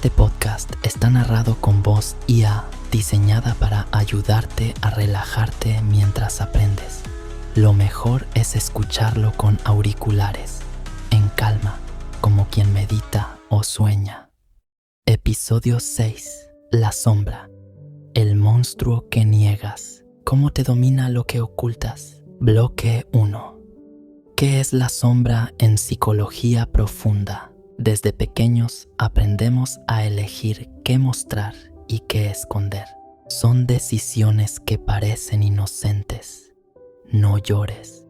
Este podcast está narrado con voz IA diseñada para ayudarte a relajarte mientras aprendes. Lo mejor es escucharlo con auriculares, en calma, como quien medita o sueña. Episodio 6. La sombra. El monstruo que niegas. ¿Cómo te domina lo que ocultas? Bloque 1. ¿Qué es la sombra en psicología profunda? Desde pequeños aprendemos a elegir qué mostrar y qué esconder. Son decisiones que parecen inocentes. No llores,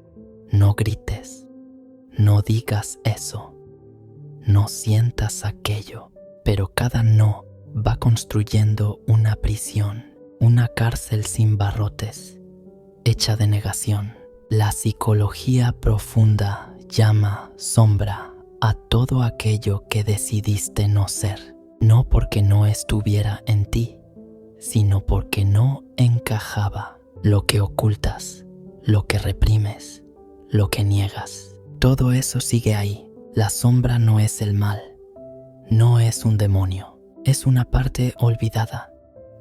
no grites, no digas eso, no sientas aquello. Pero cada no va construyendo una prisión, una cárcel sin barrotes, hecha de negación. La psicología profunda llama sombra a todo aquello que decidiste no ser, no porque no estuviera en ti, sino porque no encajaba. Lo que ocultas, lo que reprimes, lo que niegas, todo eso sigue ahí. La sombra no es el mal, no es un demonio, es una parte olvidada,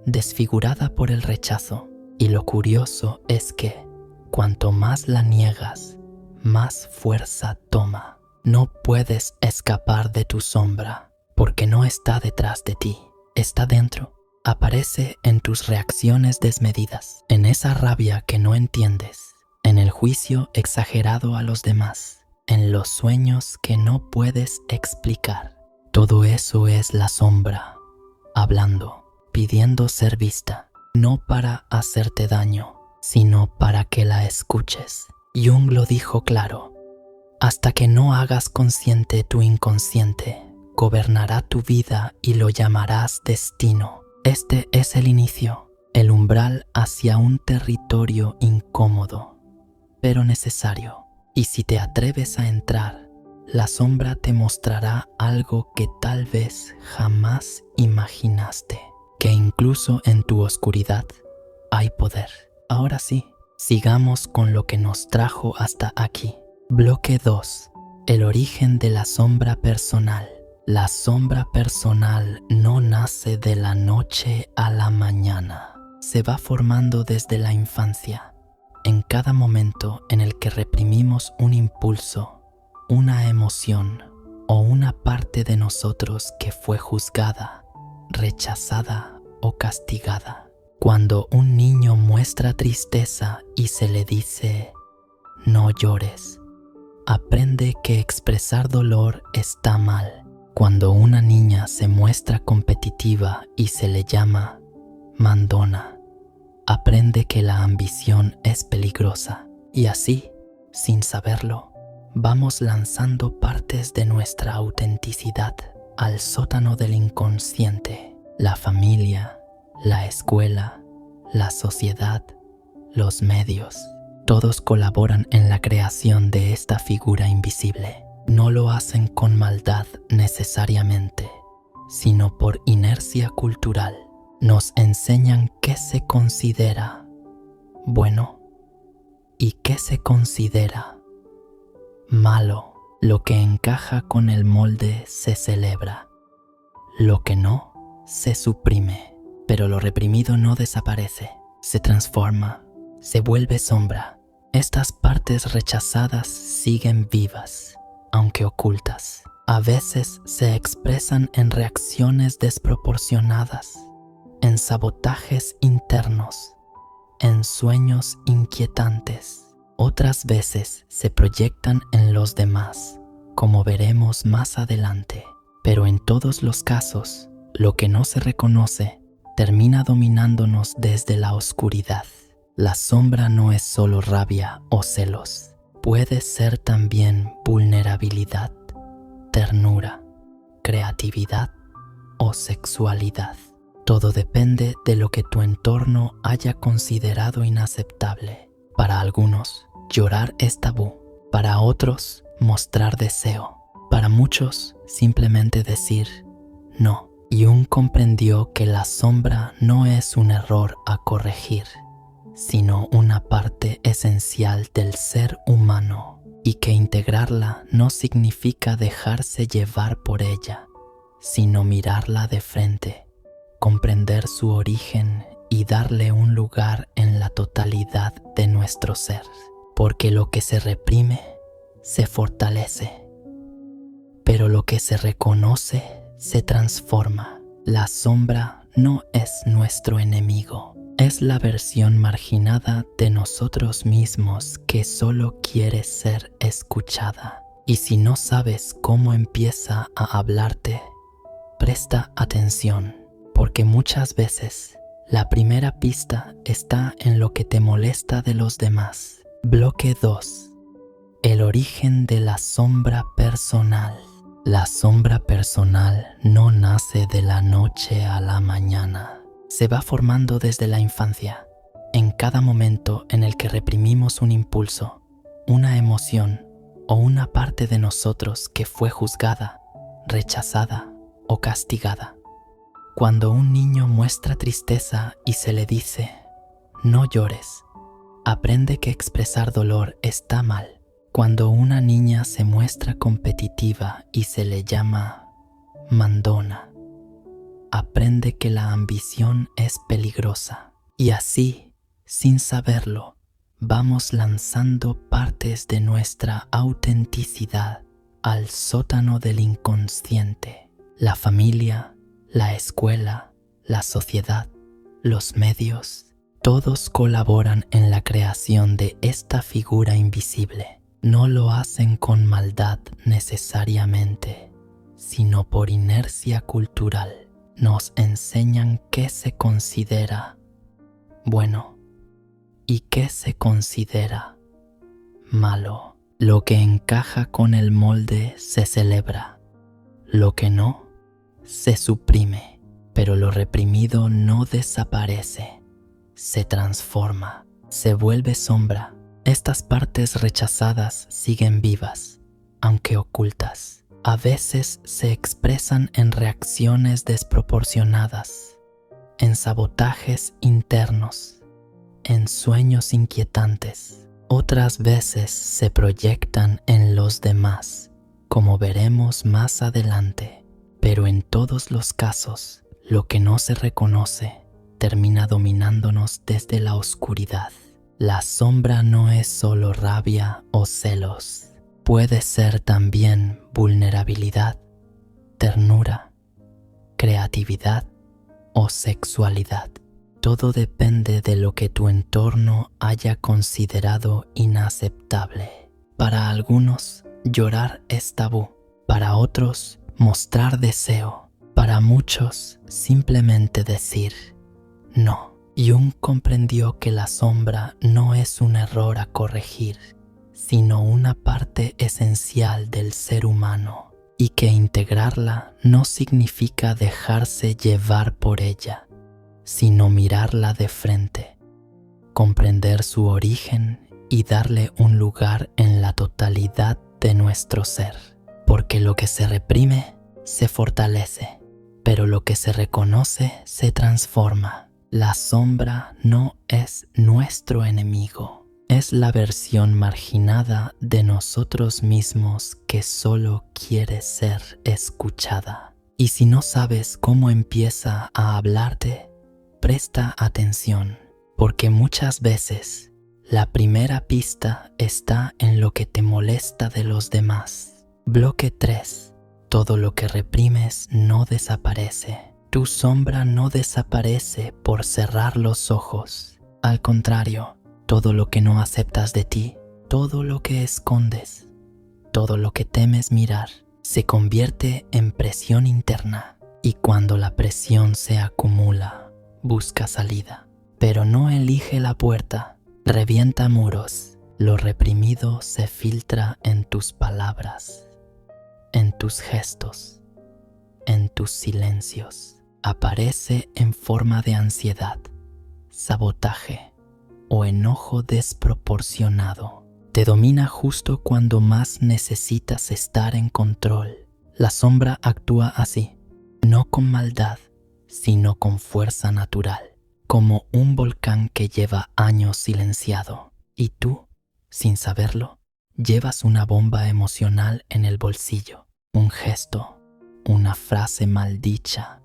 desfigurada por el rechazo. Y lo curioso es que, cuanto más la niegas, más fuerza toma. No puedes escapar de tu sombra, porque no está detrás de ti, está dentro. Aparece en tus reacciones desmedidas, en esa rabia que no entiendes, en el juicio exagerado a los demás, en los sueños que no puedes explicar. Todo eso es la sombra, hablando, pidiendo ser vista, no para hacerte daño, sino para que la escuches. Jung lo dijo claro: hasta que no hagas consciente tu inconsciente, gobernará tu vida y lo llamarás destino. Este es el inicio, el umbral hacia un territorio incómodo, pero necesario. Y si te atreves a entrar, la sombra te mostrará algo que tal vez jamás imaginaste, que incluso en tu oscuridad hay poder. Ahora sí, sigamos con lo que nos trajo hasta aquí. Bloque 2. El origen de la sombra personal. La sombra personal no nace de la noche a la mañana. Se va formando desde la infancia, en cada momento en el que reprimimos un impulso, una emoción o una parte de nosotros que fue juzgada, rechazada o castigada. Cuando un niño muestra tristeza y se le dice «no llores», aprende que expresar dolor está mal. Cuando una niña se muestra competitiva y se le llama mandona, aprende que la ambición es peligrosa. Y así, sin saberlo, vamos lanzando partes de nuestra autenticidad al sótano del inconsciente. La familia, la escuela, la sociedad, los medios, todos colaboran en la creación de esta figura invisible. No lo hacen con maldad necesariamente, sino por inercia cultural. Nos enseñan qué se considera bueno y qué se considera malo. Lo que encaja con el molde se celebra, lo que no se suprime. Pero lo reprimido no desaparece, se transforma, se vuelve sombra. Estas partes rechazadas siguen vivas, aunque ocultas. A veces se expresan en reacciones desproporcionadas, en sabotajes internos, en sueños inquietantes. Otras veces se proyectan en los demás, como veremos más adelante. Pero en todos los casos, lo que no se reconoce termina dominándonos desde la oscuridad. La sombra no es solo rabia o celos. Puede ser también vulnerabilidad, ternura, creatividad o sexualidad. Todo depende de lo que tu entorno haya considerado inaceptable. Para algunos, llorar es tabú. Para otros, mostrar deseo. Para muchos, simplemente decir no. Jung comprendió que la sombra no es un error a corregir, sino una parte esencial del ser humano, y que integrarla no significa dejarse llevar por ella, sino mirarla de frente, comprender su origen y darle un lugar en la totalidad de nuestro ser, porque lo que se reprime se fortalece, pero lo que se reconoce se transforma. La sombra no es nuestro enemigo, es la versión marginada de nosotros mismos que solo quiere ser escuchada. Y si no sabes cómo empieza a hablarte, presta atención, porque muchas veces la primera pista está en lo que te molesta de los demás. Bloque 2. El origen de la sombra personal. La sombra personal no nace de la noche a la mañana. Se va formando desde la infancia, en cada momento en el que reprimimos un impulso, una emoción o una parte de nosotros que fue juzgada, rechazada o castigada. Cuando un niño muestra tristeza y se le dice, no llores, aprende que expresar dolor está mal. Cuando una niña se muestra competitiva y se le llama mandona, aprende que la ambición es peligrosa. Y así, sin saberlo, vamos lanzando partes de nuestra autenticidad al sótano del inconsciente. La familia, la escuela, la sociedad, los medios, todos colaboran en la creación de esta figura invisible. No lo hacen con maldad necesariamente, sino por inercia cultural. Nos enseñan qué se considera bueno y qué se considera malo. Lo que encaja con el molde se celebra, lo que no se suprime, pero lo reprimido no desaparece, se transforma, se vuelve sombra. Estas partes rechazadas siguen vivas, aunque ocultas. A veces se expresan en reacciones desproporcionadas, en sabotajes internos, en sueños inquietantes. Otras veces se proyectan en los demás, como veremos más adelante. Pero en todos los casos, lo que no se reconoce termina dominándonos desde la oscuridad. La sombra no es solo rabia o celos. Puede ser también vulnerabilidad, ternura, creatividad o sexualidad. Todo depende de lo que tu entorno haya considerado inaceptable. Para algunos, llorar es tabú. Para otros, mostrar deseo. Para muchos, simplemente decir no. Jung comprendió que la sombra no es un error a corregir, sino una parte esencial del ser humano, y que integrarla no significa dejarse llevar por ella, sino mirarla de frente, comprender su origen y darle un lugar en la totalidad de nuestro ser. Porque lo que se reprime se fortalece, pero lo que se reconoce se transforma. La sombra no es nuestro enemigo, es la versión marginada de nosotros mismos que solo quiere ser escuchada. Y si no sabes cómo empieza a hablarte, presta atención, porque muchas veces la primera pista está en lo que te molesta de los demás. Bloque 3. Todo lo que reprimes no desaparece. Tu sombra no desaparece por cerrar los ojos. Al contrario, todo lo que no aceptas de ti, todo lo que escondes, todo lo que temes mirar, se convierte en presión interna. Y cuando la presión se acumula, busca salida. Pero no elige la puerta, revienta muros. Lo reprimido se filtra en tus palabras, en tus gestos, en tus silencios. Aparece en forma de ansiedad, sabotaje o enojo desproporcionado. Te domina justo cuando más necesitas estar en control. La sombra actúa así, no con maldad, sino con fuerza natural, como un volcán que lleva años silenciado. Y tú, sin saberlo, llevas una bomba emocional en el bolsillo, un gesto, una frase maldicha,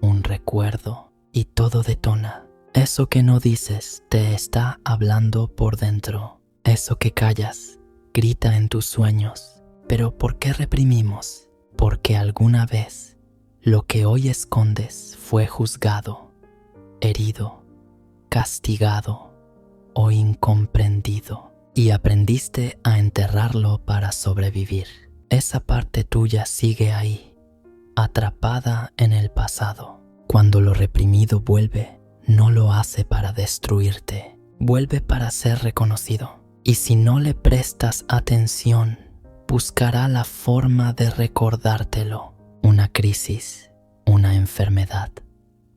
un recuerdo, y todo detona. Eso que no dices te está hablando por dentro. Eso que callas grita en tus sueños. Pero ¿por qué reprimimos? Porque alguna vez lo que hoy escondes fue juzgado, herido, castigado o incomprendido. Y aprendiste a enterrarlo para sobrevivir. Esa parte tuya sigue ahí, atrapada en el pasado. Cuando lo reprimido vuelve, no lo hace para destruirte, vuelve para ser reconocido. Y si no le prestas atención, buscará la forma de recordártelo. Una crisis, una enfermedad,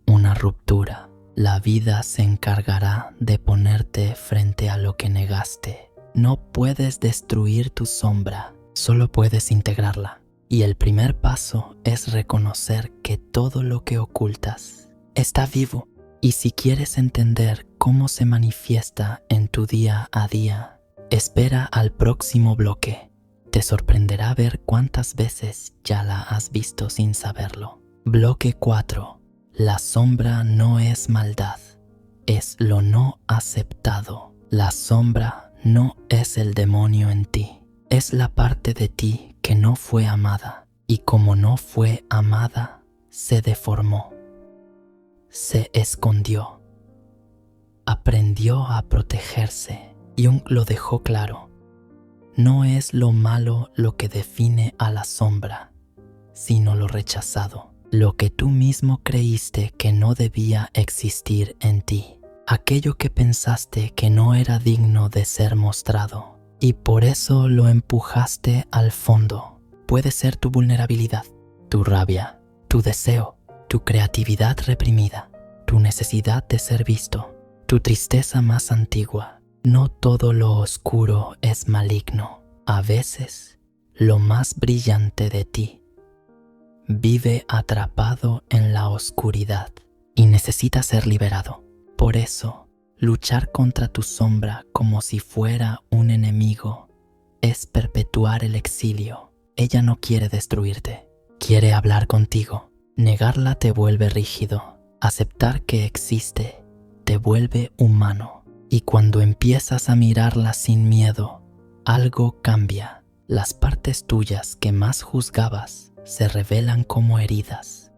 una ruptura. La vida se encargará de ponerte frente a lo que negaste. No puedes destruir tu sombra, solo puedes integrarla. Y el primer paso es reconocer que todo lo que ocultas está vivo. Y si quieres entender cómo se manifiesta en tu día a día, espera al próximo bloque. Te sorprenderá ver cuántas veces ya la has visto sin saberlo. Bloque 4. La sombra no es maldad, es lo no aceptado. La sombra no es el demonio en ti, es la parte de ti que no fue amada. Y como no fue amada, se deformó, se escondió, aprendió a protegerse. Jung lo dejó claro. No es lo malo lo que define a la sombra, sino lo rechazado, lo que tú mismo creíste que no debía existir en ti, aquello que pensaste que no era digno de ser mostrado, y por eso lo empujaste al fondo. Puede ser tu vulnerabilidad, tu rabia, tu deseo, tu creatividad reprimida, tu necesidad de ser visto, tu tristeza más antigua. No todo lo oscuro es maligno. A veces, lo más brillante de ti vive atrapado en la oscuridad y necesita ser liberado. Por eso, luchar contra tu sombra como si fuera un enemigo es perpetuar el exilio. Ella no quiere destruirte, quiere hablar contigo. Negarla te vuelve rígido. Aceptar que existe te vuelve humano. Y cuando empiezas a mirarla sin miedo, algo cambia. Las partes tuyas que más juzgabas se revelan como heridas,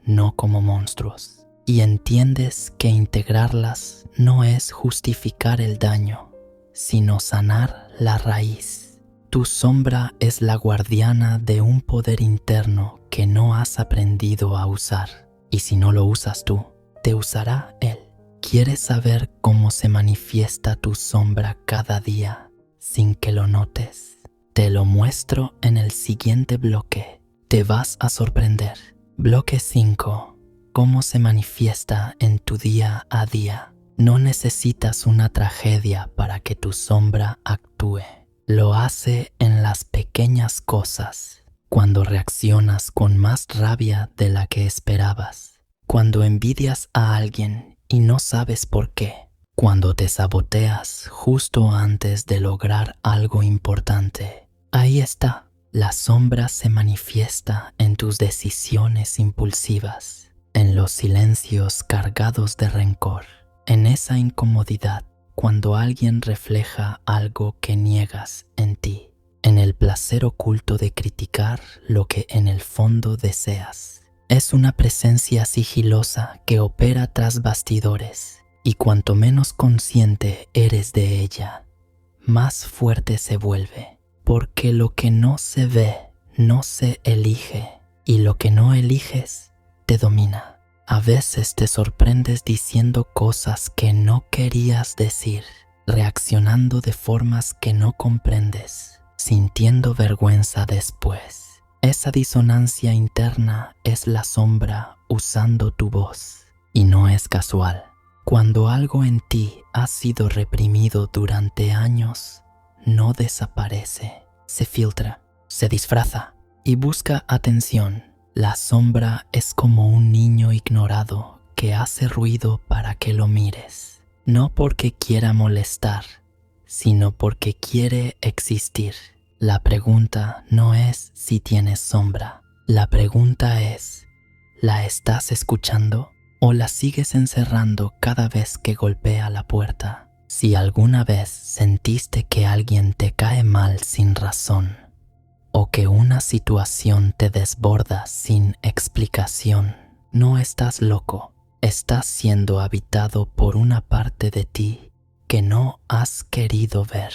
no como monstruos. Y entiendes que integrarlas no es justificar el daño, sino sanar la raíz. Tu sombra es la guardiana de un poder interno que no has aprendido a usar. Y si no lo usas tú, te usará él. ¿Quieres saber cómo se manifiesta tu sombra cada día sin que lo notes? Te lo muestro en el siguiente bloque. Te vas a sorprender. Bloque 5. ¿Cómo se manifiesta en tu día a día? No necesitas una tragedia para que tu sombra actúe. Lo hace en las pequeñas cosas. Cuando reaccionas con más rabia de la que esperabas. Cuando envidias a alguien y no sabes por qué. Cuando te saboteas justo antes de lograr algo importante. Ahí está. La sombra se manifiesta en tus decisiones impulsivas, en los silencios cargados de rencor, en esa incomodidad cuando alguien refleja algo que niegas en ti, en el placer oculto de criticar lo que en el fondo deseas. Es una presencia sigilosa que opera tras bastidores, y cuanto menos consciente eres de ella, más fuerte se vuelve, porque lo que no se ve no se elige, y lo que no eliges te domina. A veces te sorprendes diciendo cosas que no querías decir, reaccionando de formas que no comprendes, sintiendo vergüenza después. Esa disonancia interna es la sombra usando tu voz, y no es casual. Cuando algo en ti ha sido reprimido durante años, no desaparece, se filtra, se disfraza y busca atención. La sombra es como un niño ignorado que hace ruido para que lo mires, no porque quiera molestar, sino porque quiere existir. La pregunta no es si tienes sombra, La pregunta es, ¿la estás escuchando o la sigues encerrando cada vez que golpea la puerta? Si alguna vez sentiste que alguien te cae mal sin razón, o que una situación te desborda sin explicación, no estás loco, estás siendo habitado por una parte de ti que no has querido ver.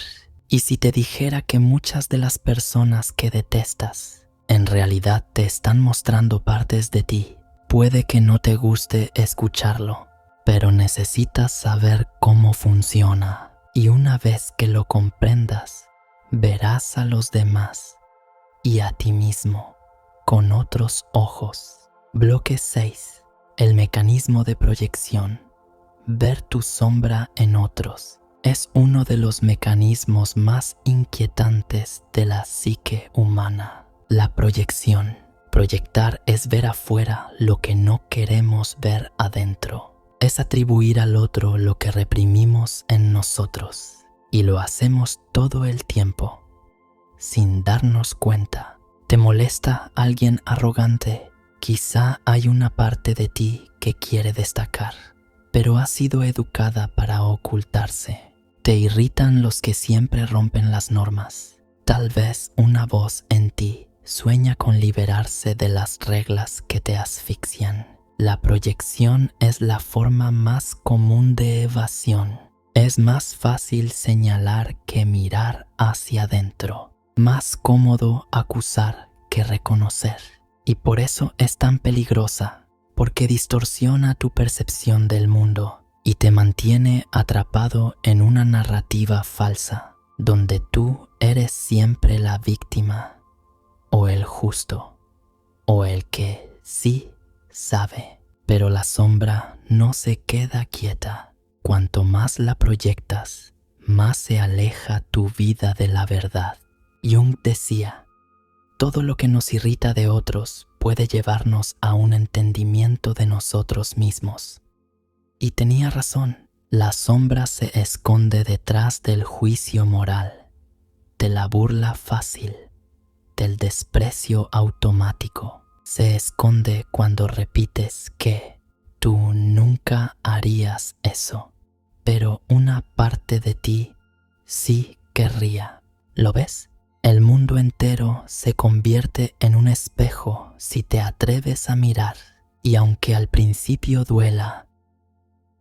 Y si te dijera que muchas de las personas que detestas en realidad te están mostrando partes de ti, puede que no te guste escucharlo, pero necesitas saber cómo funciona. Y una vez que lo comprendas, verás a los demás y a ti mismo con otros ojos. Bloque 6. El mecanismo de proyección. Ver tu sombra en otros es uno de los mecanismos más inquietantes de la psique humana. La proyección. Proyectar es ver afuera lo que no queremos ver adentro. Es atribuir al otro lo que reprimimos en nosotros. Y lo hacemos todo el tiempo, sin darnos cuenta. ¿Te molesta alguien arrogante? Quizá hay una parte de ti que quiere destacar, pero ha sido educada para ocultarse. Te irritan los que siempre rompen las normas. Tal vez una voz en ti sueña con liberarse de las reglas que te asfixian. La proyección es la forma más común de evasión. Es más fácil señalar que mirar hacia adentro. Más cómodo acusar que reconocer. Y por eso es tan peligrosa, porque distorsiona tu percepción del mundo y te mantiene atrapado en una narrativa falsa, donde tú eres siempre la víctima, o el justo, o el que sí sabe. Pero la sombra no se queda quieta. Cuanto más la proyectas, más se aleja tu vida de la verdad. Jung decía, todo lo que nos irrita de otros puede llevarnos a un entendimiento de nosotros mismos. Y tenía razón, la sombra se esconde detrás del juicio moral, de la burla fácil, del desprecio automático. Se esconde cuando repites que tú nunca harías eso, pero una parte de ti sí querría. ¿Lo ves? El mundo entero se convierte en un espejo si te atreves a mirar, y aunque al principio duela,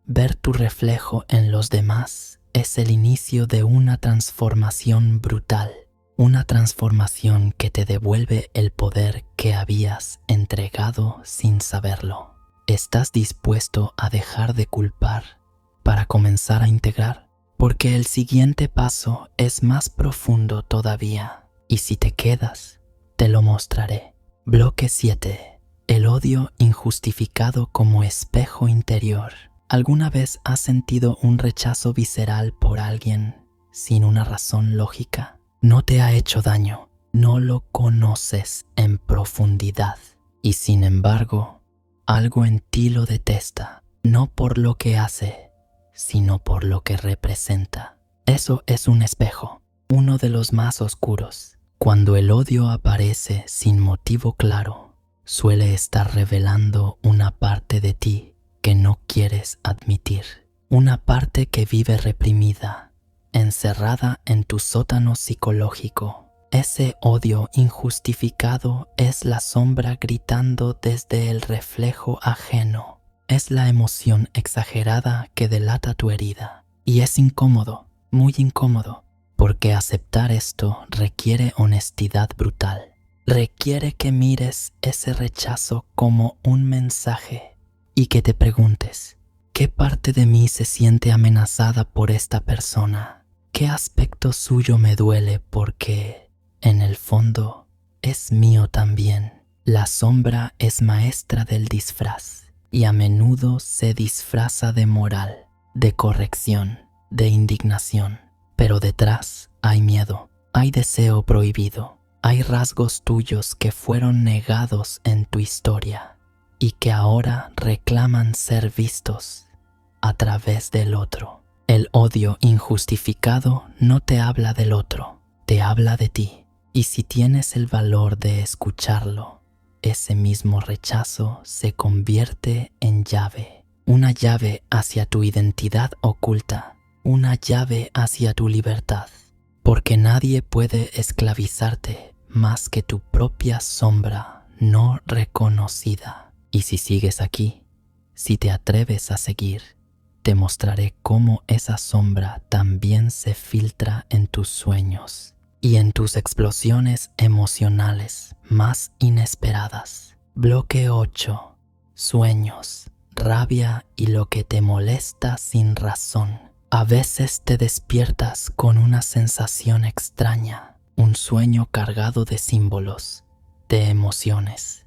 ver tu reflejo en los demás es el inicio de una transformación brutal, una transformación que te devuelve el poder que habías entregado sin saberlo. ¿Estás dispuesto a dejar de culpar para comenzar a integrar? Porque el siguiente paso es más profundo todavía, y si te quedas, te lo mostraré. Bloque 7. El odio injustificado como espejo interior. ¿Alguna vez has sentido un rechazo visceral por alguien sin una razón lógica? No te ha hecho daño, no lo conoces en profundidad, y sin embargo, algo en ti lo detesta, no por lo que hace, sino por lo que representa. Eso es un espejo, uno de los más oscuros. Cuando el odio aparece sin motivo claro, suele estar revelando una parte de ti que no quieres admitir. Una parte que vive reprimida, encerrada en tu sótano psicológico. Ese odio injustificado es la sombra gritando desde el reflejo ajeno. Es la emoción exagerada que delata tu herida. Y es incómodo, muy incómodo, porque aceptar esto requiere honestidad brutal. Requiere que mires ese rechazo como un mensaje y que te preguntes, ¿qué parte de mí se siente amenazada por esta persona? ¿Qué aspecto suyo me duele porque, en el fondo, es mío también? La sombra es maestra del disfraz. Y a menudo se disfraza de moral, de corrección, de indignación. Pero detrás hay miedo, hay deseo prohibido, hay rasgos tuyos que fueron negados en tu historia y que ahora reclaman ser vistos a través del otro. El odio injustificado no te habla del otro, te habla de ti. Y si tienes el valor de escucharlo, ese mismo rechazo se convierte en llave. Una llave hacia tu identidad oculta, una llave hacia tu libertad. Porque nadie puede esclavizarte más que tu propia sombra no reconocida. Y si sigues aquí, si te atreves a seguir, te mostraré cómo esa sombra también se filtra en tus sueños y en tus explosiones emocionales más inesperadas. Bloque 8. Sueños, rabia y lo que te molesta sin razón. A veces te despiertas con una sensación extraña, un sueño cargado de símbolos, de emociones,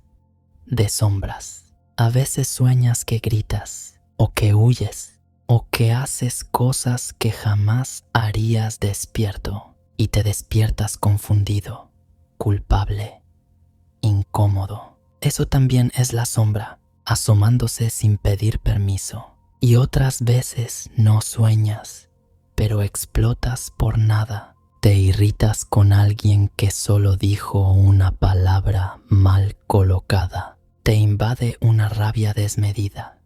de sombras. A veces sueñas que gritas, o que huyes, o que haces cosas que jamás harías despierto, y te despiertas confundido, culpable, incómodo. Eso también es la sombra, asomándose sin pedir permiso. Y otras veces no sueñas, pero explotas por nada. Te irritas con alguien que solo dijo una palabra mal colocada. Te invade una rabia desmedida,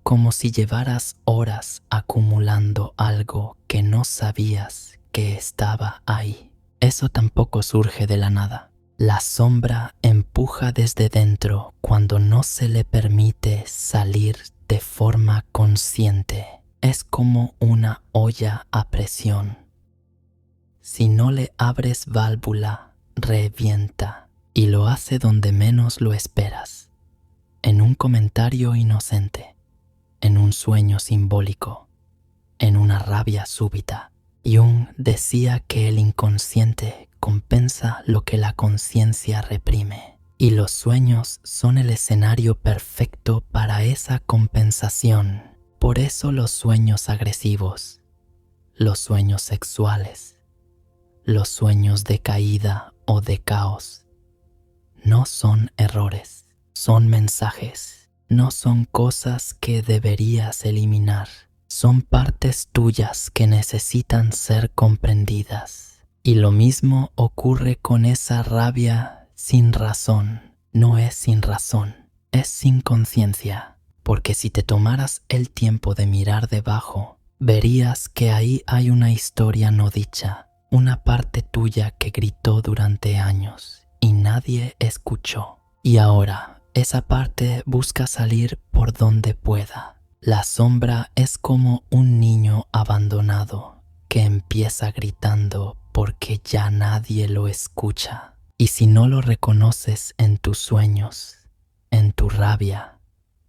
como si llevaras horas acumulando algo que no sabías que estaba ahí. Eso tampoco surge de la nada. La sombra empuja desde dentro cuando no se le permite salir de forma consciente. Es como una olla a presión. Si no le abres válvula, revienta, y lo hace donde menos lo esperas. En un comentario inocente, en un sueño simbólico, en una rabia súbita. Jung decía que el inconsciente compensa lo que la conciencia reprime, y los sueños son el escenario perfecto para esa compensación. Por eso los sueños agresivos, los sueños sexuales, los sueños de caída o de caos, no son errores, son mensajes, no son cosas que deberías eliminar. Son partes tuyas que necesitan ser comprendidas. Y lo mismo ocurre con esa rabia sin razón. No es sin razón, es sin conciencia. Porque si te tomaras el tiempo de mirar debajo, verías que ahí hay una historia no dicha, una parte tuya que gritó durante años y nadie escuchó. Y ahora esa parte busca salir por donde pueda. La sombra es como un niño abandonado que empieza gritando porque ya nadie lo escucha. Y si no lo reconoces en tus sueños, en tu rabia,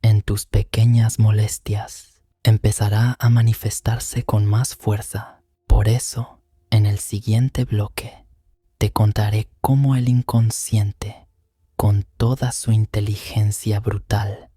en tus pequeñas molestias, empezará a manifestarse con más fuerza. Por eso, en el siguiente bloque, te contaré cómo el inconsciente, con toda su inteligencia brutal,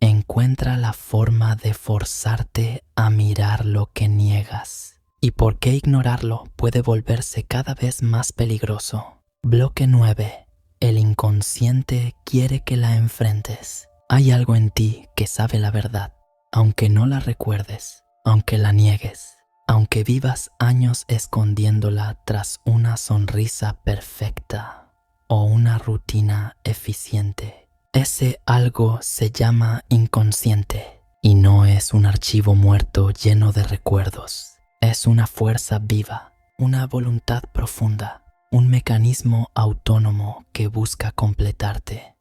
encuentra la forma de forzarte a mirar lo que niegas y por qué ignorarlo puede volverse cada vez más peligroso. Bloque 9. El inconsciente quiere que la enfrentes. Hay algo en ti que sabe la verdad, aunque no la recuerdes, aunque la niegues, aunque vivas años escondiéndola tras una sonrisa perfecta o una rutina eficiente. Ese algo se llama inconsciente y no es un archivo muerto lleno de recuerdos. Es una fuerza viva, una voluntad profunda, un mecanismo autónomo que busca completarte,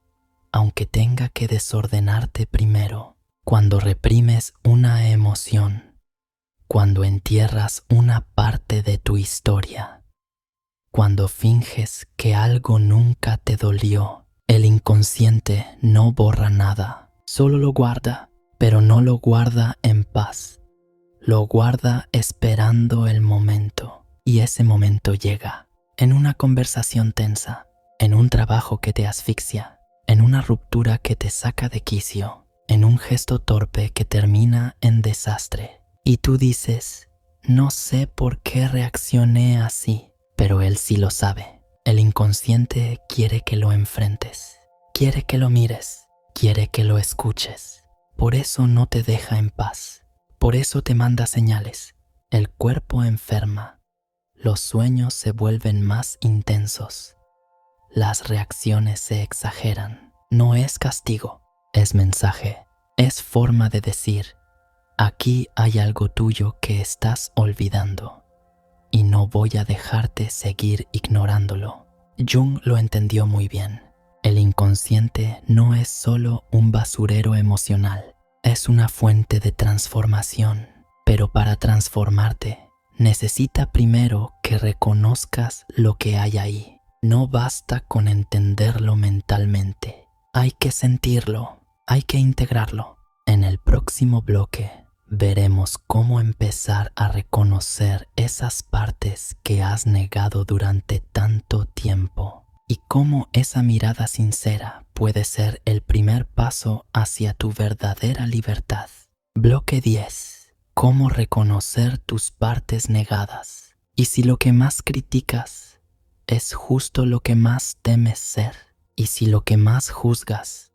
aunque tenga que desordenarte primero. Cuando reprimes una emoción, cuando entierras una parte de tu historia, cuando finges que algo nunca te dolió, el inconsciente no borra nada, solo lo guarda, pero no lo guarda en paz. Lo guarda esperando el momento, y ese momento llega. En una conversación tensa, en un trabajo que te asfixia, en una ruptura que te saca de quicio, en un gesto torpe que termina en desastre. Y tú dices, no sé por qué reaccioné así, pero él sí lo sabe. El inconsciente quiere que lo enfrentes, quiere que lo mires, quiere que lo escuches. Por eso no te deja en paz, por eso te manda señales. El cuerpo enferma, los sueños se vuelven más intensos, las reacciones se exageran. No es castigo, es mensaje, es forma de decir, aquí hay algo tuyo que estás olvidando y no voy a dejarte seguir ignorándolo. Jung lo entendió muy bien. El inconsciente no es solo un basurero emocional, es una fuente de transformación. Pero para transformarte, necesita primero que reconozcas lo que hay ahí. No basta con entenderlo mentalmente. Hay que sentirlo, hay que integrarlo. En el próximo bloque veremos cómo empezar a reconocer esas partes que has negado durante tanto tiempo y cómo esa mirada sincera puede ser el primer paso hacia tu verdadera libertad. Bloque 10. Cómo reconocer tus partes negadas. Y si lo que más criticas es justo lo que más temes ser, y si lo que más juzgas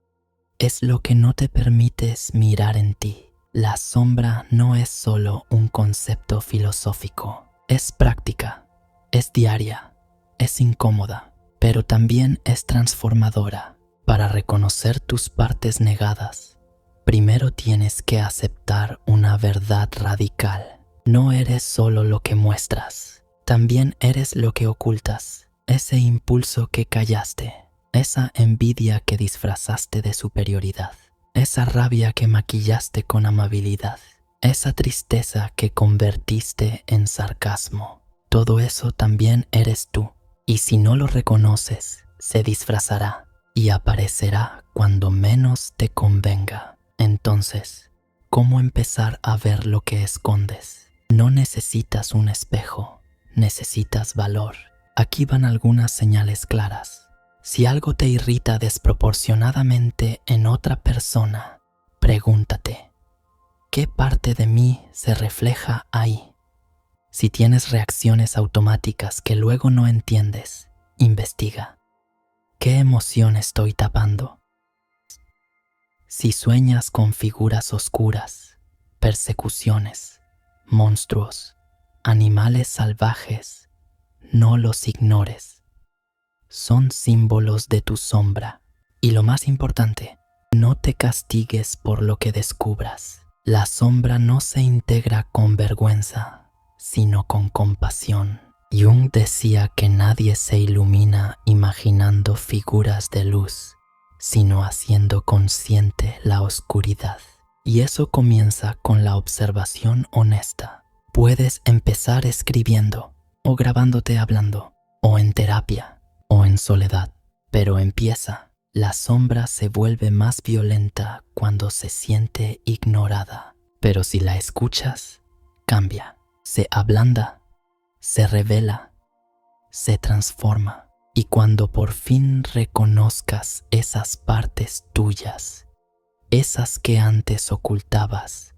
es lo que no te permites mirar en ti. La sombra no es solo un concepto filosófico, es práctica, es diaria, es incómoda, pero también es transformadora. Para reconocer tus partes negadas, primero tienes que aceptar una verdad radical. No eres solo lo que muestras, también eres lo que ocultas, ese impulso que callaste, esa envidia que disfrazaste de superioridad. Esa rabia que maquillaste con amabilidad, esa tristeza que convertiste en sarcasmo, todo eso también eres tú. Y si no lo reconoces, se disfrazará y aparecerá cuando menos te convenga. Entonces, ¿cómo empezar a ver lo que escondes? No necesitas un espejo, necesitas valor. Aquí van algunas señales claras. Si algo te irrita desproporcionadamente en otra persona, pregúntate, ¿qué parte de mí se refleja ahí? Si tienes reacciones automáticas que luego no entiendes, investiga. ¿Qué emoción estoy tapando? Si sueñas con figuras oscuras, persecuciones, monstruos, animales salvajes, no los ignores. Son símbolos de tu sombra. Y lo más importante, no te castigues por lo que descubras. La sombra no se integra con vergüenza, sino con compasión. Jung decía que nadie se ilumina imaginando figuras de luz, sino haciendo consciente la oscuridad. Y eso comienza con la observación honesta. Puedes empezar escribiendo, o grabándote hablando, o en terapia, o en soledad, pero empieza. La sombra se vuelve más violenta cuando se siente ignorada, pero si la escuchas, cambia, se ablanda, se revela, se transforma. Y cuando por fin reconozcas esas partes tuyas, esas que antes ocultabas,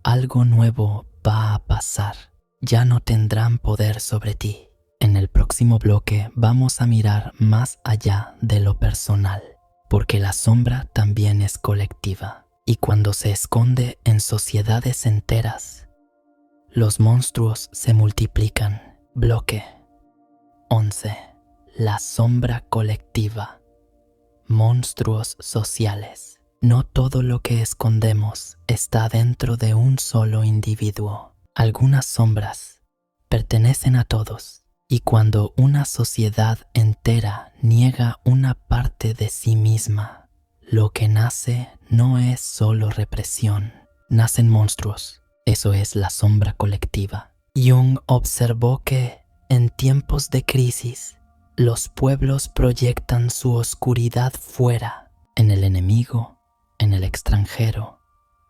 algo nuevo va a pasar. Ya no tendrán poder sobre ti. En el próximo bloque vamos a mirar más allá de lo personal, porque la sombra también es colectiva, y cuando se esconde en sociedades enteras, los monstruos se multiplican. Bloque 11. La sombra colectiva. Monstruos sociales. No todo lo que escondemos está dentro de un solo individuo. Algunas sombras pertenecen a todos. Y cuando una sociedad entera niega una parte de sí misma, lo que nace no es solo represión, nacen monstruos. Eso es la sombra colectiva. Jung observó que, en tiempos de crisis, los pueblos proyectan su oscuridad fuera, en el enemigo, en el extranjero,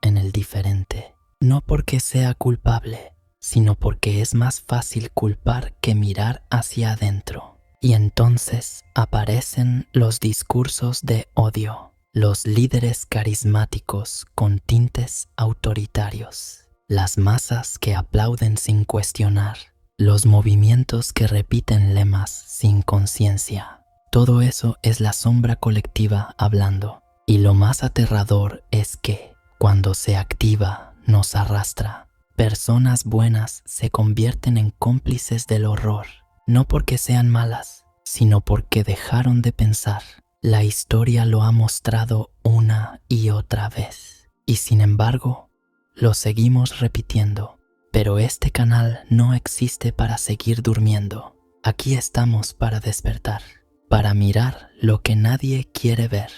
en el diferente. No porque sea culpable, sino porque es más fácil culpar que mirar hacia adentro. Y entonces aparecen los discursos de odio, los líderes carismáticos con tintes autoritarios, las masas que aplauden sin cuestionar, los movimientos que repiten lemas sin conciencia. Todo eso es la sombra colectiva hablando. Y lo más aterrador es que, cuando se activa, nos arrastra. Personas buenas se convierten en cómplices del horror, no porque sean malas, sino porque dejaron de pensar. La historia lo ha mostrado una y otra vez, y sin embargo, lo seguimos repitiendo. Pero este canal no existe para seguir durmiendo. Aquí estamos para despertar, para mirar lo que nadie quiere ver,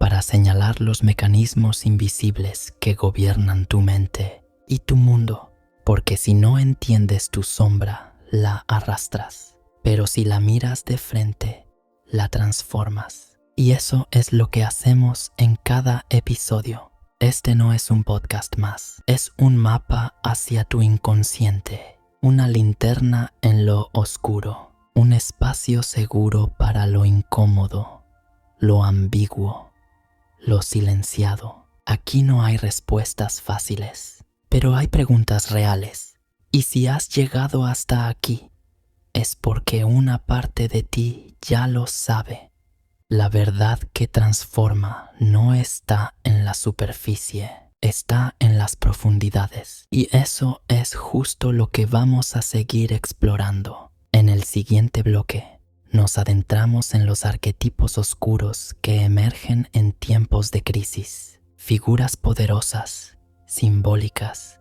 para señalar los mecanismos invisibles que gobiernan tu mente y tu mundo, porque si no entiendes tu sombra, la arrastras, pero si la miras de frente, la transformas. Y eso es lo que hacemos en cada episodio. Este no es un podcast más, es un mapa hacia tu inconsciente, una linterna en lo oscuro, un espacio seguro para lo incómodo, lo ambiguo, lo silenciado. Aquí no hay respuestas fáciles, pero hay preguntas reales. Y si has llegado hasta aquí, es porque una parte de ti ya lo sabe. La verdad que transforma no está en la superficie, está en las profundidades. Y eso es justo lo que vamos a seguir explorando. En el siguiente bloque, nos adentramos en los arquetipos oscuros que emergen en tiempos de crisis. Figuras poderosas, simbólicas,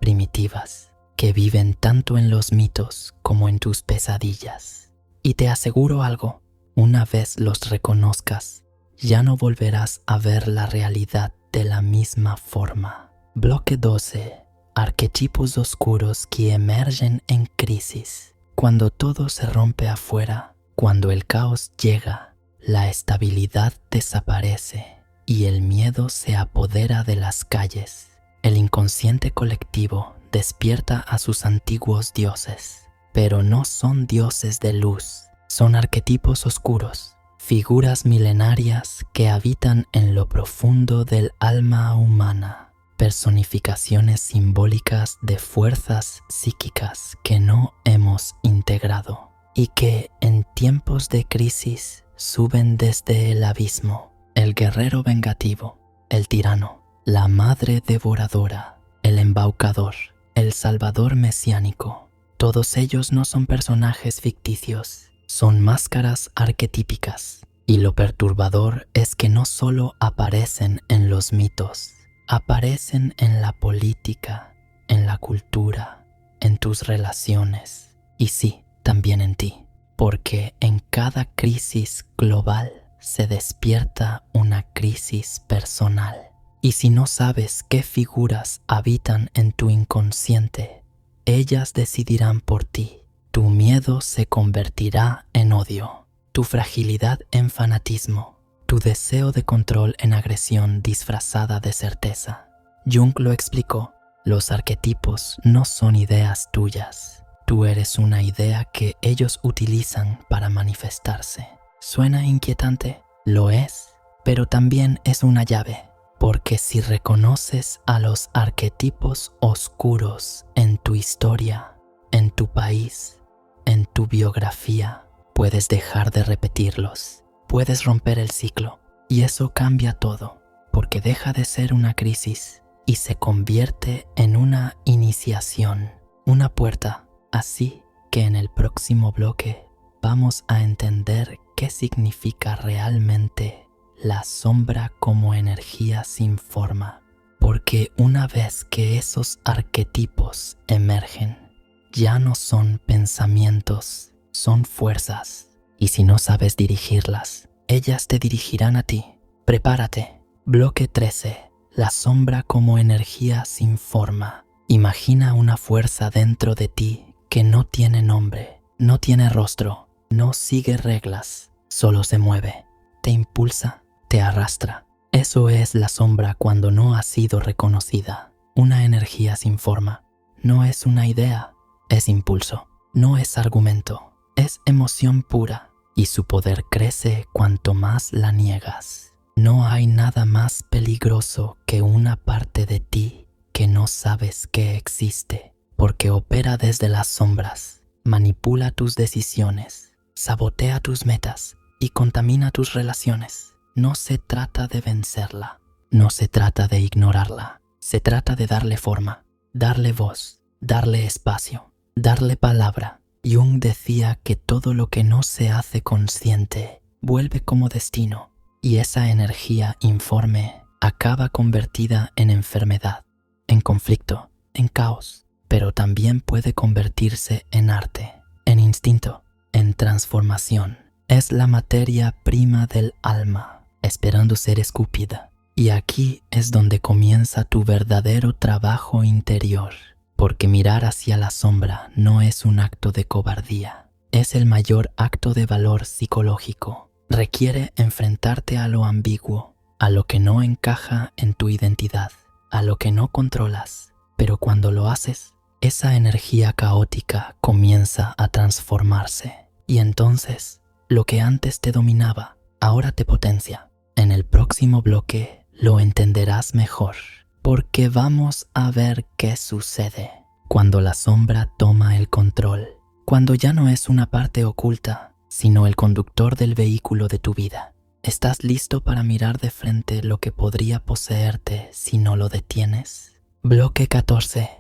primitivas, que viven tanto en los mitos como en tus pesadillas. Y te aseguro algo. Una vez los reconozcas, ya no volverás a ver la realidad de la misma forma. Bloque 12. Arquetipos oscuros que emergen en crisis. Cuando todo se rompe afuera, cuando el caos llega, la estabilidad desaparece y el miedo se apodera de las calles. El inconsciente colectivo despierta a sus antiguos dioses, pero no son dioses de luz. Son arquetipos oscuros, figuras milenarias que habitan en lo profundo del alma humana, personificaciones simbólicas de fuerzas psíquicas que no hemos integrado y que en tiempos de crisis suben desde el abismo. El guerrero vengativo, el tirano, la madre devoradora, el embaucador, el salvador mesiánico. Todos ellos no son personajes ficticios. Son máscaras arquetípicas, y lo perturbador es que no solo aparecen en los mitos, aparecen en la política, en la cultura, en tus relaciones, y sí, también en ti, porque en cada crisis global se despierta una crisis personal. Y si no sabes qué figuras habitan en tu inconsciente, ellas decidirán por ti. Tu miedo se convertirá en odio, tu fragilidad en fanatismo, tu deseo de control en agresión disfrazada de certeza. Jung lo explicó, los arquetipos no son ideas tuyas. Tú eres una idea que ellos utilizan para manifestarse. ¿Suena inquietante? Lo es, pero también es una llave, porque si reconoces a los arquetipos oscuros en tu historia, en tu país, en tu biografía, puedes dejar de repetirlos, puedes romper el ciclo, y eso cambia todo, porque deja de ser una crisis y se convierte en una iniciación, una puerta. Así que en el próximo bloque vamos a entender qué significa realmente la sombra como energía sin forma, porque una vez que esos arquetipos emergen, ya no son pensamientos, son fuerzas. Y si no sabes dirigirlas, ellas te dirigirán a ti. Prepárate. Bloque 13. La sombra como energía sin forma. Imagina una fuerza dentro de ti que no tiene nombre, no tiene rostro, no sigue reglas, solo se mueve. Te impulsa, te arrastra. Eso es la sombra cuando no ha sido reconocida. Una energía sin forma. No es una idea. Es impulso, no es argumento, es emoción pura, y su poder crece cuanto más la niegas. No hay nada más peligroso que una parte de ti que no sabes que existe, porque opera desde las sombras, manipula tus decisiones, sabotea tus metas y contamina tus relaciones. No se trata de vencerla, no se trata de ignorarla, se trata de darle forma, darle voz, darle espacio. Darle palabra, Jung decía que todo lo que no se hace consciente vuelve como destino, y esa energía informe acaba convertida en enfermedad, en conflicto, en caos, pero también puede convertirse en arte, en instinto, en transformación. Es la materia prima del alma, esperando ser escupida. Y aquí es donde comienza tu verdadero trabajo interior, porque mirar hacia la sombra no es un acto de cobardía, es el mayor acto de valor psicológico. Requiere enfrentarte a lo ambiguo, a lo que no encaja en tu identidad, a lo que no controlas, pero cuando lo haces, esa energía caótica comienza a transformarse, y entonces, lo que antes te dominaba, ahora te potencia. En el próximo bloque lo entenderás mejor, porque vamos a ver qué sucede cuando la sombra toma el control, cuando ya no es una parte oculta, sino el conductor del vehículo de tu vida. ¿Estás listo para mirar de frente lo que podría poseerte si no lo detienes? Bloque 14.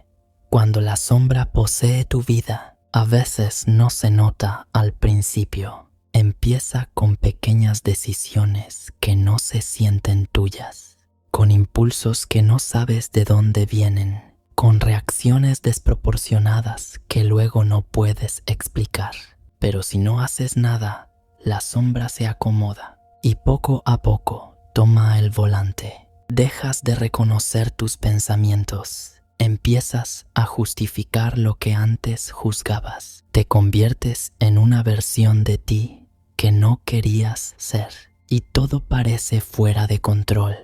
Cuando la sombra posee tu vida, a veces no se nota al principio. Empieza con pequeñas decisiones que no se sienten tuyas, con impulsos que no sabes de dónde vienen, con reacciones desproporcionadas que luego no puedes explicar. Pero si no haces nada, la sombra se acomoda y poco a poco toma el volante. Dejas de reconocer tus pensamientos. Empiezas a justificar lo que antes juzgabas. Te conviertes en una versión de ti que no querías ser, y todo parece fuera de control,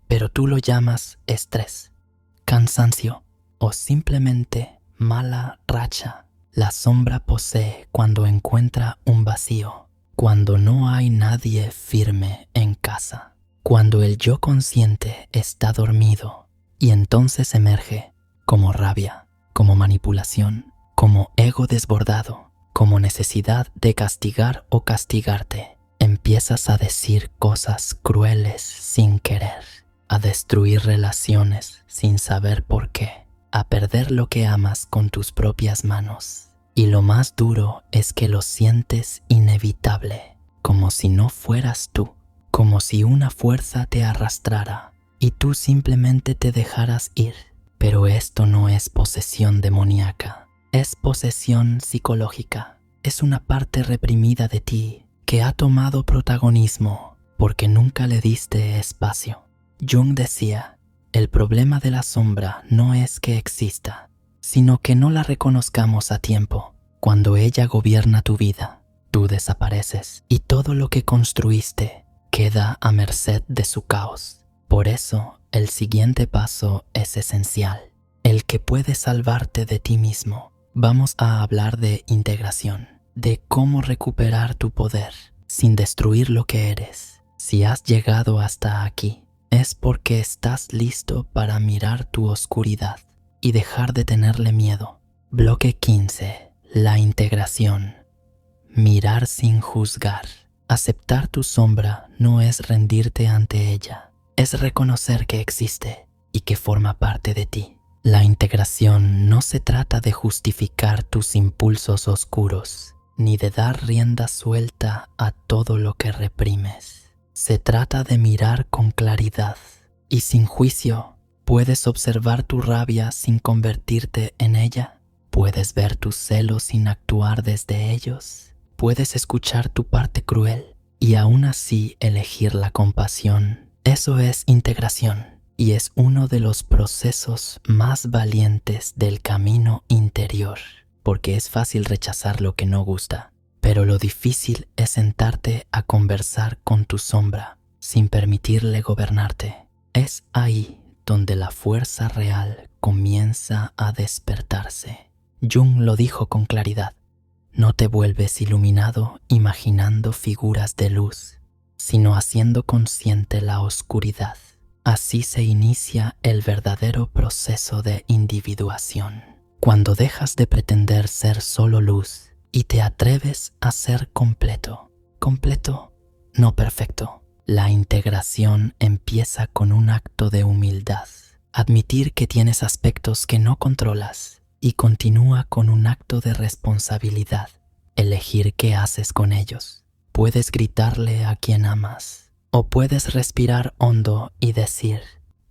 pero tú lo llamas estrés, cansancio o simplemente mala racha. La sombra posee cuando encuentra un vacío, cuando no hay nadie firme en casa, cuando el yo consciente está dormido, y entonces emerge como rabia, como manipulación, como ego desbordado, como necesidad de castigar o castigarte. Empiezas a decir cosas crueles sin querer, a destruir relaciones sin saber por qué, a perder lo que amas con tus propias manos. Y lo más duro es que lo sientes inevitable, como si no fueras tú, como si una fuerza te arrastrara y tú simplemente te dejaras ir. Pero esto no es posesión demoníaca. Es posesión psicológica. Es una parte reprimida de ti que ha tomado protagonismo porque nunca le diste espacio. Jung decía, el problema de la sombra no es que exista, sino que no la reconozcamos a tiempo. Cuando ella gobierna tu vida, tú desapareces y todo lo que construiste queda a merced de su caos. Por eso, el siguiente paso es esencial, el que puede salvarte de ti mismo. Vamos a hablar de integración, de cómo recuperar tu poder sin destruir lo que eres. Si has llegado hasta aquí, es porque estás listo para mirar tu oscuridad y dejar de tenerle miedo. Bloque 15. La integración. Mirar sin juzgar. Aceptar tu sombra no es rendirte ante ella, es reconocer que existe y que forma parte de ti. La integración no se trata de justificar tus impulsos oscuros, ni de dar rienda suelta a todo lo que reprimes. Se trata de mirar con claridad y sin juicio. Puedes observar tu rabia sin convertirte en ella. Puedes ver tus celos sin actuar desde ellos. Puedes escuchar tu parte cruel y aún así elegir la compasión. Eso es integración. Y es uno de los procesos más valientes del camino interior, porque es fácil rechazar lo que no gusta, pero lo difícil es sentarte a conversar con tu sombra sin permitirle gobernarte. Es ahí donde la fuerza real comienza a despertarse. Jung lo dijo con claridad: no te vuelves iluminado imaginando figuras de luz, sino haciendo consciente la oscuridad. Así se inicia el verdadero proceso de individuación, cuando dejas de pretender ser solo luz y te atreves a ser completo. Completo, no perfecto. La integración empieza con un acto de humildad. Admitir que tienes aspectos que no controlas, y continúa con un acto de responsabilidad, elegir qué haces con ellos. Puedes gritarle a quien amas, o puedes respirar hondo y decir,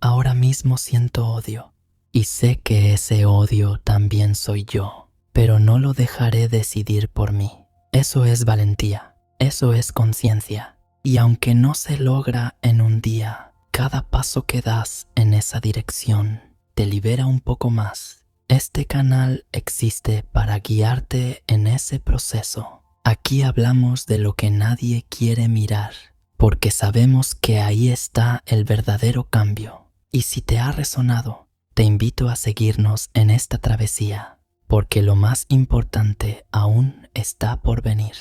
ahora mismo siento odio, y sé que ese odio también soy yo, pero no lo dejaré decidir por mí. Eso es valentía, eso es conciencia, y aunque no se logra en un día, cada paso que das en esa dirección te libera un poco más. Este canal existe para guiarte en ese proceso. Aquí hablamos de lo que nadie quiere mirar, porque sabemos que ahí está el verdadero cambio. Y si te ha resonado, te invito a seguirnos en esta travesía, porque lo más importante aún está por venir.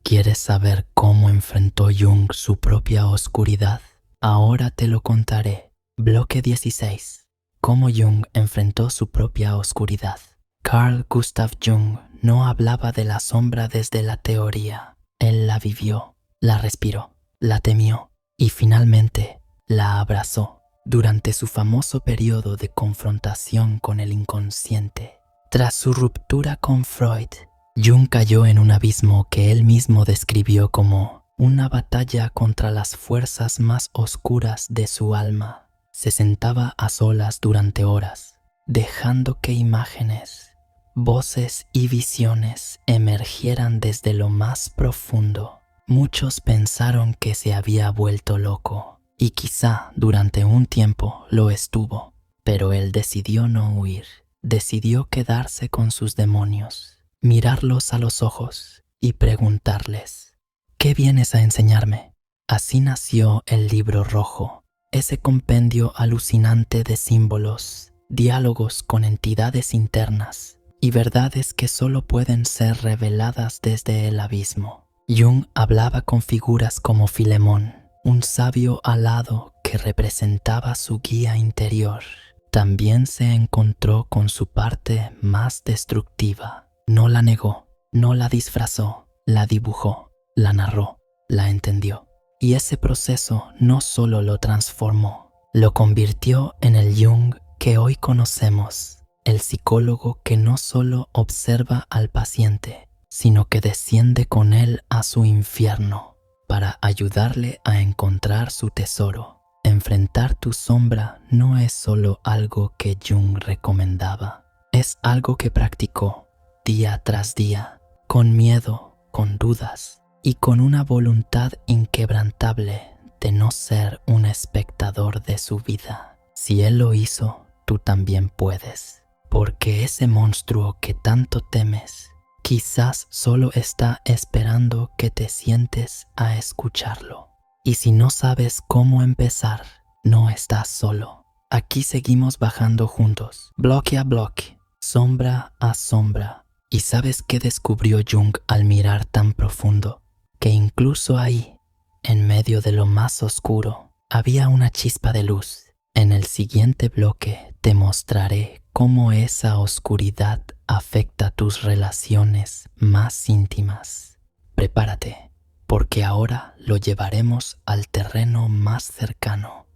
¿Quieres saber cómo enfrentó Jung su propia oscuridad? Ahora te lo contaré. Bloque 16. Cómo Jung enfrentó su propia oscuridad. Carl Gustav Jung no hablaba de la sombra desde la teoría. Él la vivió, la respiró, la temió y finalmente la abrazó durante su famoso periodo de confrontación con el inconsciente. Tras su ruptura con Freud, Jung cayó en un abismo que él mismo describió como una batalla contra las fuerzas más oscuras de su alma. Se sentaba a solas durante horas, dejando que imágenes, voces y visiones emergieran desde lo más profundo. Muchos pensaron que se había vuelto loco, y quizá durante un tiempo lo estuvo, pero él decidió no huir, decidió quedarse con sus demonios, mirarlos a los ojos y preguntarles, ¿qué vienes a enseñarme? Así nació el Libro Rojo, ese compendio alucinante de símbolos, diálogos con entidades internas y verdades que solo pueden ser reveladas desde el abismo. Jung hablaba con figuras como Filemón, un sabio alado que representaba su guía interior. También se encontró con su parte más destructiva. No la negó, no la disfrazó, la dibujó, la narró, la entendió. Y ese proceso no solo lo transformó, lo convirtió en el Jung que hoy conocemos, el psicólogo que no solo observa al paciente, sino que desciende con él a su infierno para ayudarle a encontrar su tesoro. Enfrentar tu sombra no es solo algo que Jung recomendaba, es algo que practicó día tras día, con miedo, con dudas y con una voluntad inquebrantable de no ser un espectador de su vida. Si él lo hizo, tú también puedes, porque ese monstruo que tanto temes quizás solo está esperando que te sientes a escucharlo. Y si no sabes cómo empezar, no estás solo. Aquí seguimos bajando juntos, bloque a bloque, sombra a sombra. ¿Y sabes qué descubrió Jung al mirar tan profundo? Que incluso ahí, en medio de lo más oscuro, había una chispa de luz. En el siguiente bloque te mostraré cómo esa oscuridad afecta tus relaciones más íntimas. Prepárate, porque ahora lo llevaremos al terreno más cercano.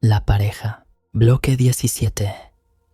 La pareja. Bloque 17.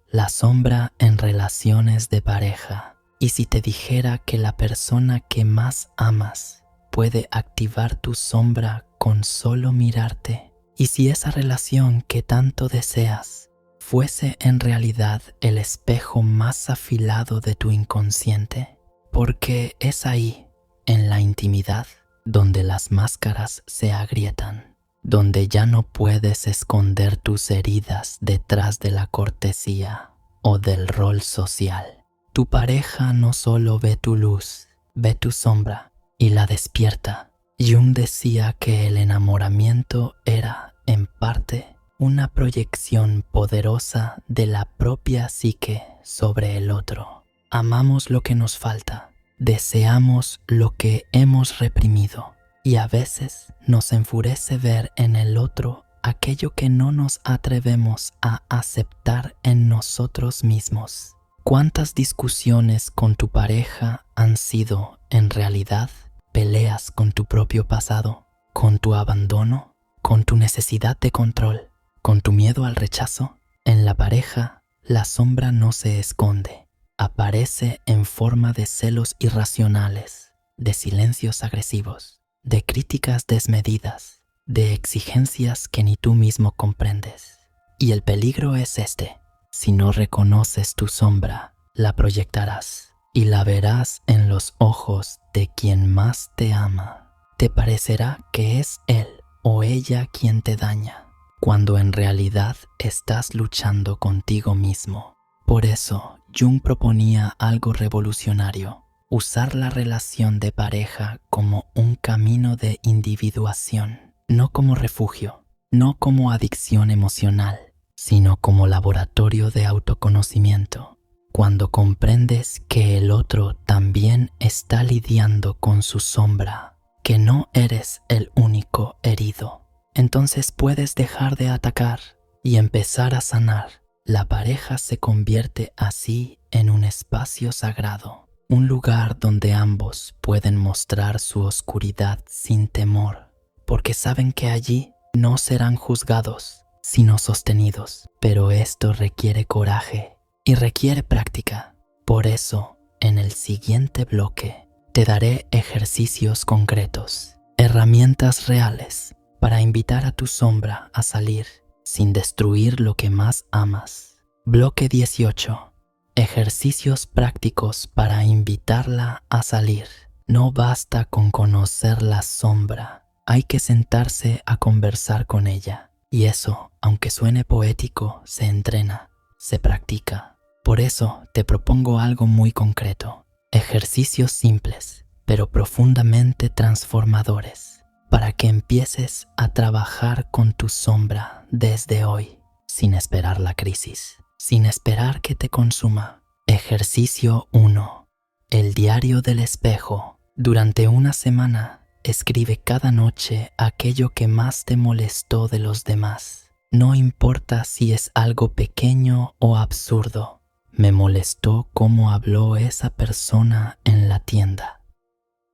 La sombra en relaciones de pareja. Y si te dijera que la persona que más amas puede activar tu sombra con solo mirarte, y si esa relación que tanto deseas fuese en realidad el espejo más afilado de tu inconsciente, porque es ahí, en la intimidad, donde las máscaras se agrietan, donde ya no puedes esconder tus heridas detrás de la cortesía o del rol social. Tu pareja no solo ve tu luz, ve tu sombra y la despierta. Jung decía que el enamoramiento era, en parte, una proyección poderosa de la propia psique sobre el otro. Amamos lo que nos falta, deseamos lo que hemos reprimido y a veces nos enfurece ver en el otro aquello que no nos atrevemos a aceptar en nosotros mismos. ¿Cuántas discusiones con tu pareja han sido, en realidad, peleas con tu propio pasado, con tu abandono, con tu necesidad de control, con tu miedo al rechazo? En la pareja, la sombra no se esconde, aparece en forma de celos irracionales, de silencios agresivos, de críticas desmedidas, de exigencias que ni tú mismo comprendes. Y el peligro es este: si no reconoces tu sombra, la proyectarás y la verás en los ojos de quien más te ama. Te parecerá que es él o ella quien te daña, cuando en realidad estás luchando contigo mismo. Por eso, Jung proponía algo revolucionario: usar la relación de pareja como un camino de individuación, no como refugio, no como adicción emocional, sino como laboratorio de autoconocimiento. Cuando comprendes que el otro también está lidiando con su sombra, que no eres el único herido, entonces puedes dejar de atacar y empezar a sanar. La pareja se convierte así en un espacio sagrado, un lugar donde ambos pueden mostrar su oscuridad sin temor, porque saben que allí no serán juzgados, sino sostenidos. Pero esto requiere coraje y requiere práctica. Por eso, en el siguiente bloque, te daré ejercicios concretos, herramientas reales para invitar a tu sombra a salir sin destruir lo que más amas. Bloque 18. Ejercicios prácticos para invitarla a salir. No basta con conocer la sombra, hay que sentarse a conversar con ella. Y eso, aunque suene poético, se entrena, se practica. Por eso te propongo algo muy concreto: ejercicios simples, pero profundamente transformadores, para que empieces a trabajar con tu sombra desde hoy, sin esperar la crisis, sin esperar que te consuma. Ejercicio 1. El diario del espejo. Durante una semana, escribe cada noche aquello que más te molestó de los demás. No importa si es algo pequeño o absurdo. Me molestó cómo habló esa persona en la tienda.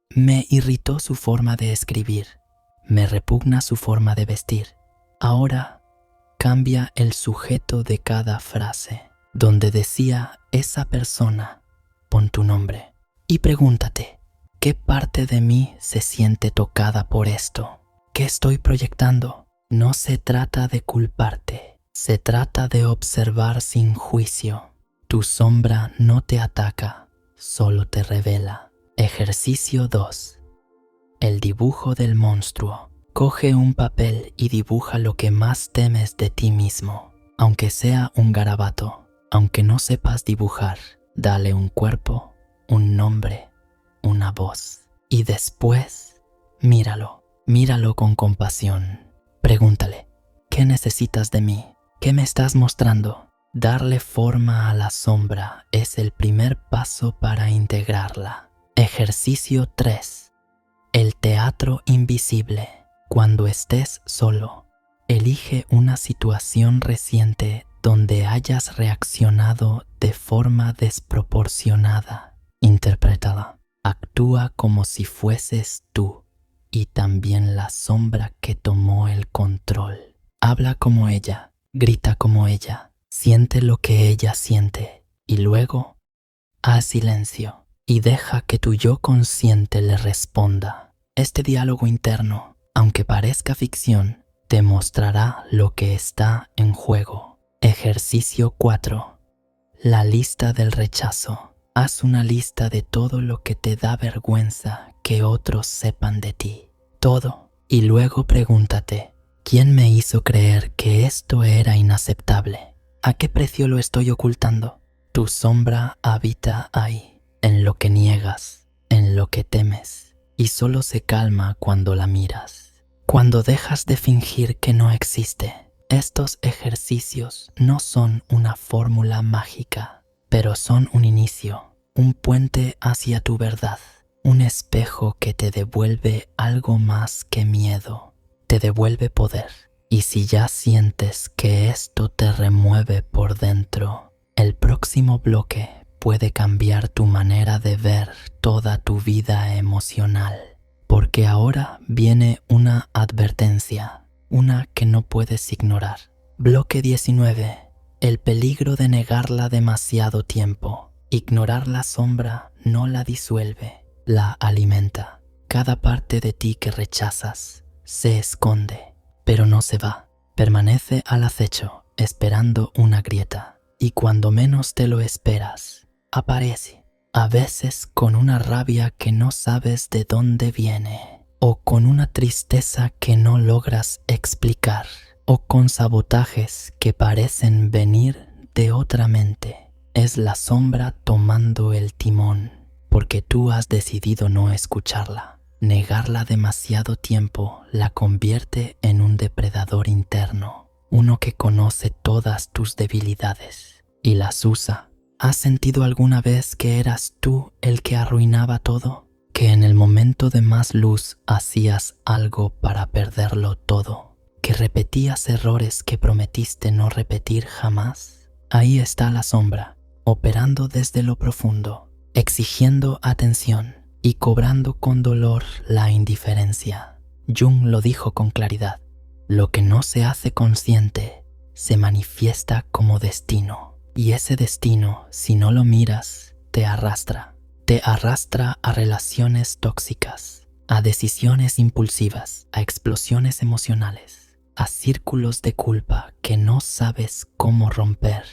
Me irritó su forma de escribir. Me repugna su forma de vestir. Ahora cambia el sujeto de cada frase. Donde decía esa persona, pon tu nombre y pregúntate: ¿qué parte de mí se siente tocada por esto? ¿Qué estoy proyectando? No se trata de culparte, se trata de observar sin juicio. Tu sombra no te ataca, solo te revela. Ejercicio 2. El dibujo del monstruo. Coge un papel y dibuja lo que más temes de ti mismo, aunque sea un garabato. Aunque no sepas dibujar, dale un cuerpo, un nombre, una voz. Y después, míralo con compasión. Pregúntale: ¿qué necesitas de mí? ¿Qué me estás mostrando? Darle forma a la sombra es el primer paso para integrarla. Ejercicio 3. El teatro invisible. Cuando estés solo, elige una situación reciente donde hayas reaccionado de forma desproporcionada. Interprétala. Actúa como si fueses tú y también la sombra que tomó el control. Habla como ella, grita como ella, siente lo que ella siente y luego haz silencio y deja que tu yo consciente le responda. Este diálogo interno, aunque parezca ficción, te mostrará lo que está en juego. Ejercicio 4. La lista del rechazo. Haz una lista de todo lo que te da vergüenza que otros sepan de ti. Todo. Y luego pregúntate: ¿quién me hizo creer que esto era inaceptable? ¿A qué precio lo estoy ocultando? Tu sombra habita ahí, en lo que niegas, en lo que temes, y solo se calma cuando la miras. Cuando dejas de fingir que no existe. Estos ejercicios no son una fórmula mágica, pero son un inicio, un puente hacia tu verdad, un espejo que te devuelve algo más que miedo, te devuelve poder. Y si ya sientes que esto te remueve por dentro, el próximo bloque puede cambiar tu manera de ver toda tu vida emocional, porque ahora viene una advertencia. Una que no puedes ignorar. Bloque 19. El peligro de negarla demasiado tiempo. Ignorar la sombra no la disuelve, la alimenta. Cada parte de ti que rechazas se esconde, pero no se va. Permanece al acecho, esperando una grieta. Y cuando menos te lo esperas, aparece. A veces con una rabia que no sabes de dónde viene, o con una tristeza que no logras explicar, o con sabotajes que parecen venir de otra mente. Es la sombra tomando el timón, porque tú has decidido no escucharla. Negarla demasiado tiempo la convierte en un depredador interno, uno que conoce todas tus debilidades y las usa. ¿Has sentido alguna vez que eras tú el que arruinaba todo? ¿Que en el momento de más luz hacías algo para perderlo todo? ¿Que repetías errores que prometiste no repetir jamás? Ahí está la sombra, operando desde lo profundo, exigiendo atención y cobrando con dolor la indiferencia. Jung lo dijo con claridad: lo que no se hace consciente se manifiesta como destino. Y ese destino, si no lo miras, te arrastra. Te arrastra a relaciones tóxicas, a decisiones impulsivas, a explosiones emocionales, a círculos de culpa que no sabes cómo romper.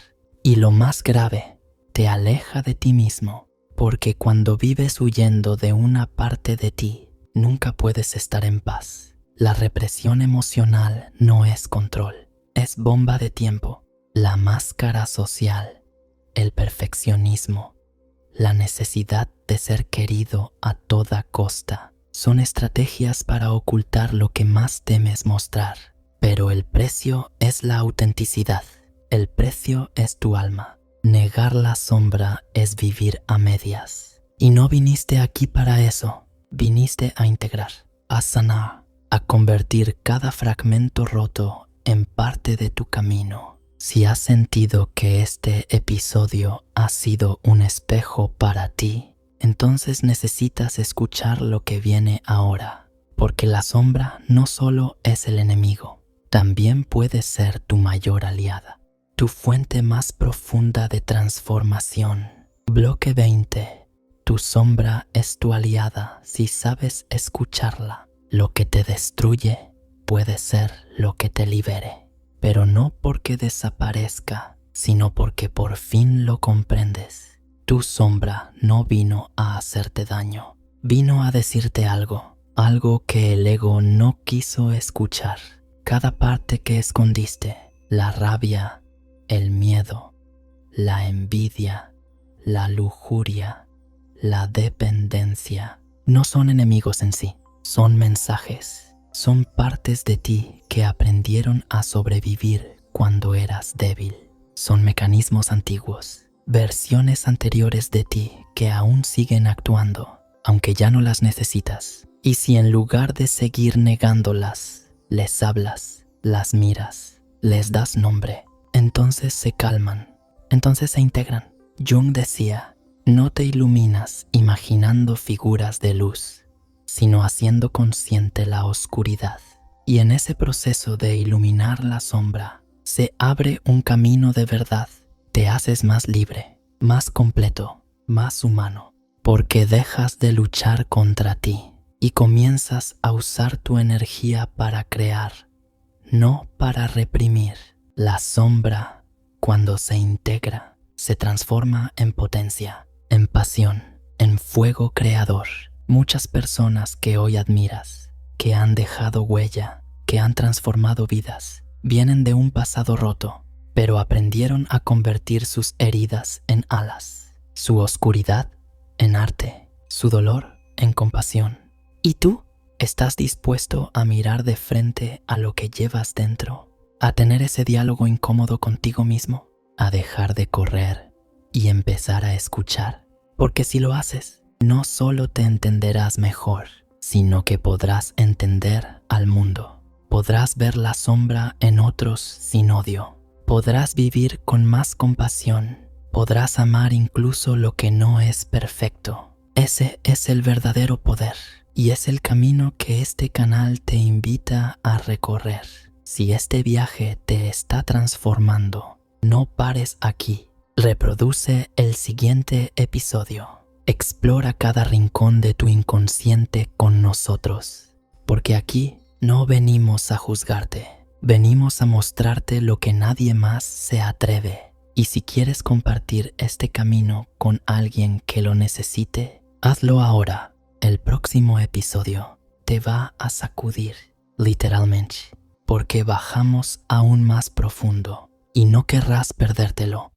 Y lo más grave, te aleja de ti mismo, porque cuando vives huyendo de una parte de ti, nunca puedes estar en paz. La represión emocional no es control, es bomba de tiempo. La máscara social, el perfeccionismo, la necesidad de ser querido a toda costa, son estrategias para ocultar lo que más temes mostrar. Pero el precio es la autenticidad, el precio es tu alma. Negar la sombra es vivir a medias. Y no viniste aquí para eso, viniste a integrar, a sanar, a convertir cada fragmento roto en parte de tu camino. Si has sentido que este episodio ha sido un espejo para ti, entonces necesitas escuchar lo que viene ahora, porque la sombra no solo es el enemigo, también puede ser tu mayor aliada, tu fuente más profunda de transformación. Bloque 20. Tu sombra es tu aliada si sabes escucharla. Lo que te destruye puede ser lo que te libere. Pero no porque desaparezca, sino porque por fin lo comprendes. Tu sombra no vino a hacerte daño, vino a decirte algo que el ego no quiso escuchar. Cada parte que escondiste, la rabia, el miedo, la envidia, la lujuria, la dependencia, no son enemigos en sí, son mensajes. Son partes de ti que aprendieron a sobrevivir cuando eras débil. Son mecanismos antiguos, versiones anteriores de ti que aún siguen actuando, aunque ya no las necesitas. Y si en lugar de seguir negándolas, les hablas, las miras, les das nombre, entonces se calman, entonces se integran. Jung decía: no te iluminas imaginando figuras de luz, sino haciendo consciente la oscuridad. Y en ese proceso de iluminar la sombra, se abre un camino de verdad. Te haces más libre, más completo, más humano, porque dejas de luchar contra ti y comienzas a usar tu energía para crear, no para reprimir. La sombra, cuando se integra, se transforma en potencia, en pasión, en fuego creador. Muchas personas que hoy admiras, que han dejado huella, que han transformado vidas, vienen de un pasado roto, pero aprendieron a convertir sus heridas en alas, su oscuridad en arte, su dolor en compasión. ¿Y tú? ¿Estás dispuesto a mirar de frente a lo que llevas dentro? ¿A tener ese diálogo incómodo contigo mismo? ¿A dejar de correr y empezar a escuchar? Porque si lo haces, no solo te entenderás mejor, sino que podrás entender al mundo. Podrás ver la sombra en otros sin odio. Podrás vivir con más compasión. Podrás amar incluso lo que no es perfecto. Ese es el verdadero poder y es el camino que este canal te invita a recorrer. Si este viaje te está transformando, no pares aquí. Reproduce el siguiente episodio. Explora cada rincón de tu inconsciente con nosotros, porque aquí no venimos a juzgarte, venimos a mostrarte lo que nadie más se atreve. Y si quieres compartir este camino con alguien que lo necesite, hazlo ahora. El próximo episodio te va a sacudir, literalmente, porque bajamos aún más profundo y no querrás perdértelo.